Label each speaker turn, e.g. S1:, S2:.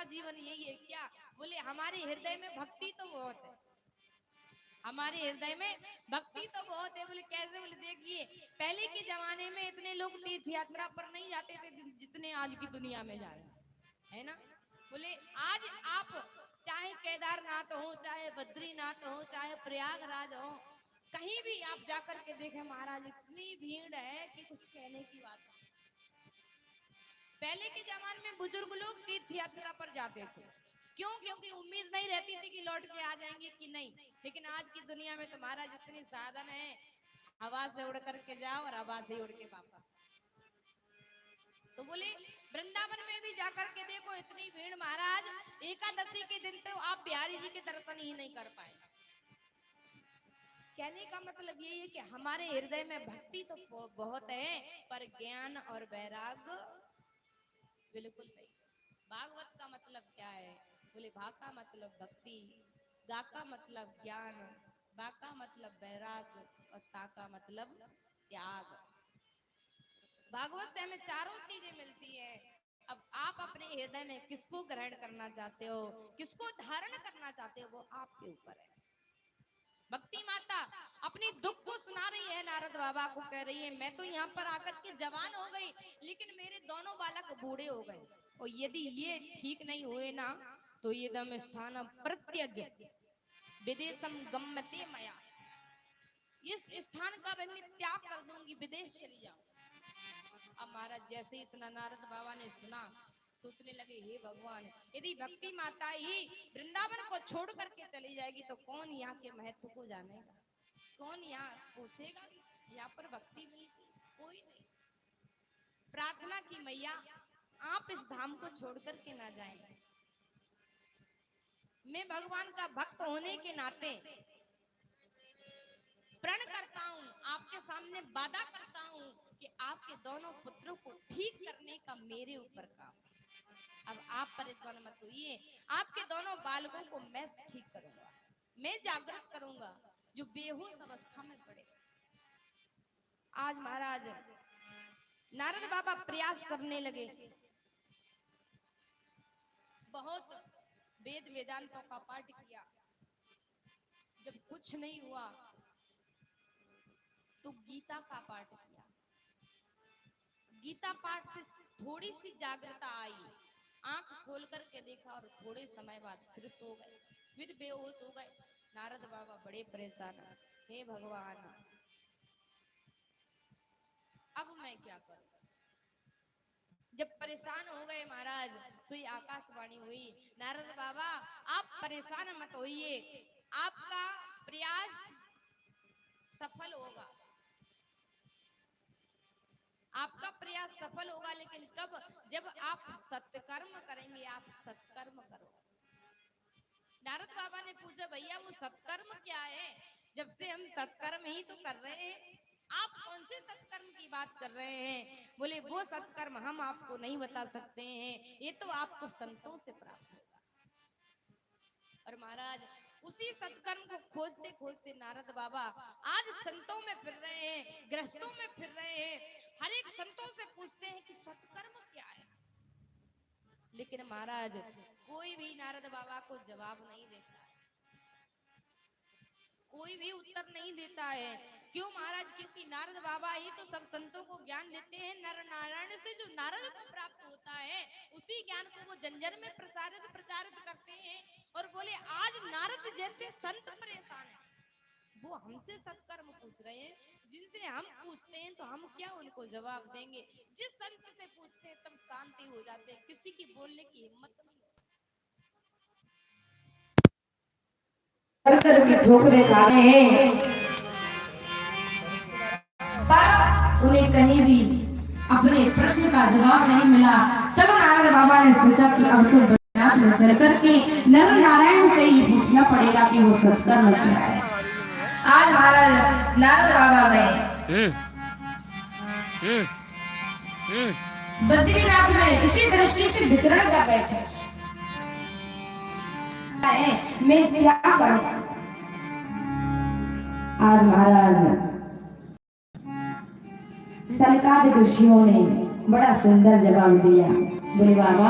S1: सबका जीवन यही है क्या? बोले हमारे हृदय में भक्ति तो बहुत है, हमारे हृदय में भक्ति तो बहुत है। बोले कैसे? बोले देखिए पहले के जमाने में इतने लोग तीर्थ यात्रा पर नहीं जाते थे जितने आज की दुनिया में जा रहे है ना। बोले आज आप चाहे केदारनाथ हो, चाहे बद्रीनाथ हो, चाहे प्रयागराज हो, कहीं भी आप जाकर के देखें महाराज इतनी भीड़ है कि कुछ कहने की बात नहीं। पहले के जमाने में बुजुर्ग लोग तीर्थ यात्रा पर जाते थे, क्यों? क्योंकि उम्मीद नहीं रहती थी कि लौट के आ जाएंगे कि नहीं। लेकिन आज की दुनिया में तुम्हारा जितनी साधन है, हवा से उड़ करके जाओ और हवा से उड़ के वापस। तो बोले वृंदावन में भी जाकर के देखो इतनी भीड़ महाराज, एकादशी के दिन तो आप बिहारी जी के दर्शन ही नहीं कर पाए। कहने का मतलब यही है कि हमारे हृदय में भक्ति तो बहुत है, पर ज्ञान और वैराग्य बिल्कुल नहीं। भागवत का मतलब क्या है? बोले भा का मतलब भक्ति, गा का मतलब ज्ञान, बा का मतलब वैराग्य और ता का मतलब त्याग। भागवत से हमें चारों चीजें मिलती है। अब आप अपने हृदय में किसको ग्रहण करना चाहते हो, किसको धारण करना चाहते हो, वो आपके ऊपर है। भक्ति माता अपनी दुख को सुना रही है, नारद बाबा को कह रही है मैं तो यहाँ पर आकर के जवान हो गई, लेकिन मेरे दोनों बालक बूढ़े हो गए, और यदि ये ठीक नहीं हुए ना तो ये दम स्थान प्रत्यज विदेशम गम्यते मया, इस स्थान का मैं त्याग कर दूंगी, विदेश चली जाऊं। अब महाराज जैसे इतना नारद बाबा ने सुना, सोचने लगे हे भगवान, यदि भक्ति माता ही वृंदावन को छोड़ करके चली जाएगी तो कौन यहाँ के महत्व को जानेगा, कौन यहाँ पूछेगा यहाँ पर भक्ति मिलती? कोई नहीं। प्रार्थना की मैया आप इस धाम को छोड़ करके ना जाएं। मैं भगवान का भक्त होने के नाते प्रण करता हूँ, आपके सामने वादा करता हूँ कि आपके दोनों पुत्रों को ठीक करने का मेरे ऊपर काम। अब आप परेशान मत होइए, आपके दोनों बालकों को मैं ठीक करूंगा, मैं जागृत करूंगा जो बेहोश अवस्था में पड़े। आज महाराज नारद बाबा प्रयास करने लगे, बहुत वेद वेदांतों का पाठ किया, जब कुछ नहीं हुआ तो गीता का पाठ किया। गीता पाठ से थोड़ी सी जागृता आई, आंख खोल करके देखा और थोड़े समय बाद फिर सो गए, फिर बेहोश हो गए। नारद बाबा बड़े परेशान, हे भगवान अब मैं क्या करूं? जब परेशान हो गए महाराज, तो आकाशवाणी हुई, नारद बाबा आप परेशान मत होइए, आपका प्रयास सफल होगा, आपका प्रयास सफल होगा, लेकिन कब? जब आप सत्कर्म करेंगे, आप सत्कर्म करो। नारद बाबा ने पूछा भैया वो सत्कर्म क्या है? जब से हम सत्कर्म ही तो कर रहे हैं, आप कौन से सत्कर्म की बात कर रहे हैं? बोले वो सत्कर्म हम आपको नहीं बता सकते हैं, ये तो आपको संतों से प्राप्त होगा। और महाराज उसी सत्कर्म को खोजते खोजते नारद बाबा आज संतों में फिर रहे हैं, गृहस्थों में फिर रहे हैं, हर एक संतों से पूछते हैं कि सत्कर्म क्या है। लेकिन महाराज कोई भी नारद बाबा को जवाब नहीं देता है, कोई भी उत्तर नहीं देता है। क्यों महाराज? क्योंकि नारद बाबा ही तो सब संतों को ज्ञान देते हैं। नर नारायण से जो नारद को प्राप्त होता है उसी ज्ञान को वो जंजर में प्रचारित करते हैं। और बोले आज नारद जैसे संत परेशान है, वो हमसे सत्कर्म पूछ रहे हैं, जिनसे हम पूछते हैं तो हम क्या उनको जवाब देंगे? जिस संत से पूछते हैं तब शांति हो जाते हैं, किसी की बोलने की हिम्मत नहीं।
S2: की ठोकरें खा रहे हैं, पर उन्हें कहीं भी अपने प्रश्न का जवाब नहीं मिला। तब नारद बाबा ने सोचा कि अब तो बद्रीनाथ में चल करके नर नारायण से ही पूछना पड़ेगा कि वो सत्कर्म क्या है। आज महाराज नारद बाबा गए बद्रीनाथ में, इसी दृष्टि से विचरण कर रहे थे, मैं क्या करूं। आज महाराज सनकादिक ऋषियों ने बड़ा सुंदर जवाब दिया। बोले बाबा